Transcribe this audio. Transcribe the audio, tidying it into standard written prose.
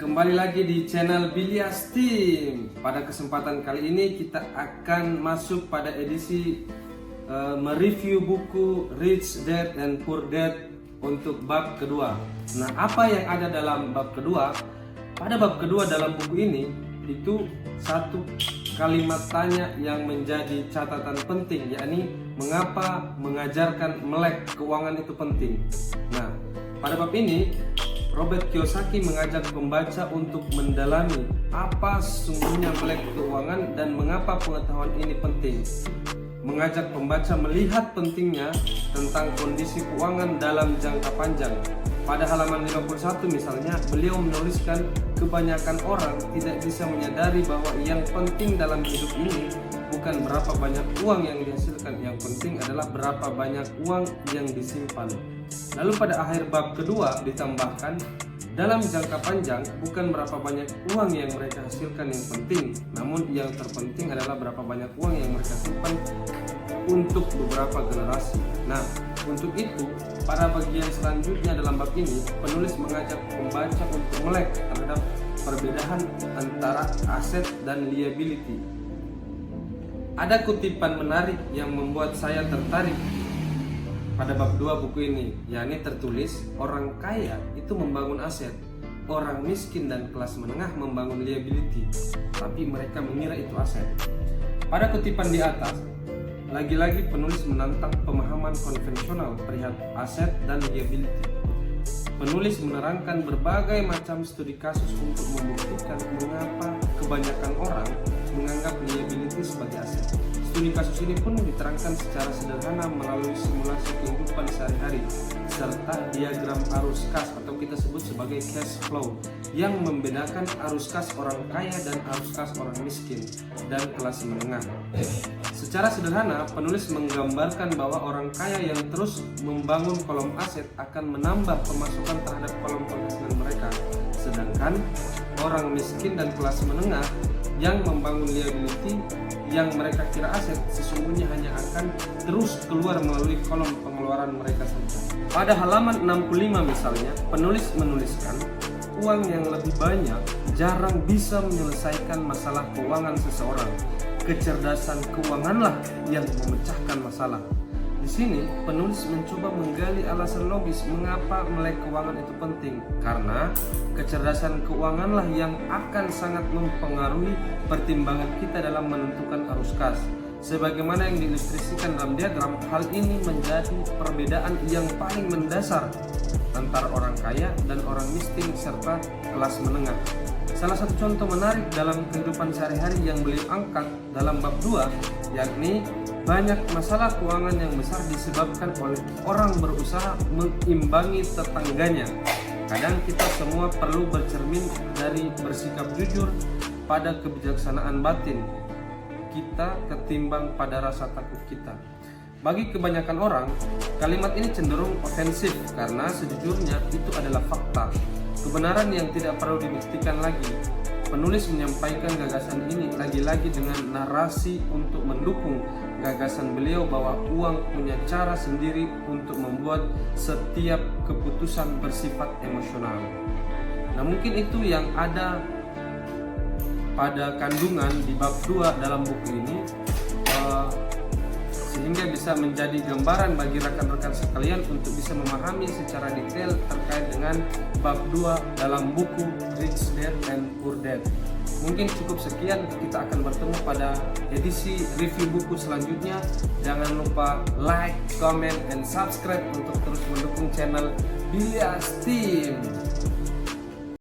Kembali lagi di channel Bilyas Team. Pada kesempatan kali ini kita akan masuk pada edisi mereview buku Rich Dad and Poor Dad untuk bab kedua. Nah, apa yang ada dalam bab kedua? Pada bab kedua dalam buku ini itu satu kalimat tanya yang menjadi catatan penting, yakni mengapa mengajarkan melek keuangan itu penting. Nah, pada bab ini Robert Kiyosaki mengajak pembaca untuk mendalami apa sesungguhnya melek keuangan dan mengapa pengetahuan ini penting. Mengajak pembaca melihat pentingnya tentang kondisi keuangan dalam jangka panjang. Pada halaman 51 misalnya, beliau menuliskan kebanyakan orang tidak bisa menyadari bahwa yang penting dalam hidup ini bukan berapa banyak uang yang dihasilkan, yang penting adalah berapa banyak uang yang disimpan. Lalu pada akhir bab kedua ditambahkan, dalam jangka panjang bukan berapa banyak uang yang mereka hasilkan yang penting, namun yang terpenting adalah berapa banyak uang yang mereka simpan untuk beberapa generasi. Nah, untuk itu pada bagian selanjutnya dalam bab ini penulis mengajak pembaca untuk melek terhadap perbedaan antara aset dan liability. Ada kutipan menarik yang membuat saya tertarik pada bab 2 buku ini, yakni tertulis orang kaya itu membangun aset, orang miskin dan kelas menengah membangun liability, tapi mereka mengira itu aset. Pada kutipan di atas, lagi-lagi penulis menantang pemahaman konvensional perihal aset dan liability. Penulis menerangkan berbagai macam studi kasus untuk membuktikan mengapa kebanyakan orang menganggap liability sebagai aset. Studi kasus ini pun diterangkan secara sederhana melalui simulasi kehidupan sehari-hari serta diagram arus kas atau kita sebut sebagai cash flow yang membedakan arus kas orang kaya dan arus kas orang miskin dan kelas menengah. Secara sederhana, penulis menggambarkan bahwa orang kaya yang terus membangun kolom aset akan menambah pemasukan terhadap kolom penghasilan mereka, sedangkan orang miskin dan kelas menengah yang membangun liability yang mereka kira aset sesungguhnya hanya akan terus keluar melalui kolom pengeluaran mereka saja. Pada halaman 65 misalnya, penulis menuliskan uang yang lebih banyak jarang bisa menyelesaikan masalah keuangan seseorang. Kecerdasan keuanganlah yang memecahkan masalah. Di sini penulis mencoba menggali alasan logis mengapa melek keuangan itu penting, karena kecerdasan keuanganlah yang akan sangat mempengaruhi pertimbangan kita dalam menentukan arus kas. Sebagaimana yang diilustrasikan dalam diagram, hal ini menjadi perbedaan yang paling mendasar antara orang kaya dan orang miskin serta kelas menengah. Salah satu contoh menarik dalam kehidupan sehari-hari yang beliau angkat dalam bab 2, yakni banyak masalah keuangan yang besar disebabkan oleh orang berusaha mengimbangi tetangganya. Kadang kita semua perlu bercermin dari bersikap jujur pada kebijaksanaan batin kita ketimbang pada rasa takut kita. Bagi kebanyakan orang, kalimat ini cenderung ofensif karena sejujurnya itu adalah fakta, kebenaran yang tidak perlu dibuktikan lagi. Penulis menyampaikan gagasan ini lagi-lagi dengan narasi untuk mendukung gagasan beliau bahwa uang punya cara sendiri untuk membuat setiap keputusan bersifat emosional. Nah, mungkin itu yang ada pada kandungan di bab 2 dalam buku ini, sehingga bisa menjadi gambaran bagi rekan-rekan sekalian untuk bisa memahami secara detail terkait dengan bab 2 dalam buku Rich Dad and Poor Dad. Mungkin cukup sekian, kita akan bertemu pada edisi review buku selanjutnya. Jangan lupa like, comment, and subscribe untuk terus mendukung channel Bilyas Team.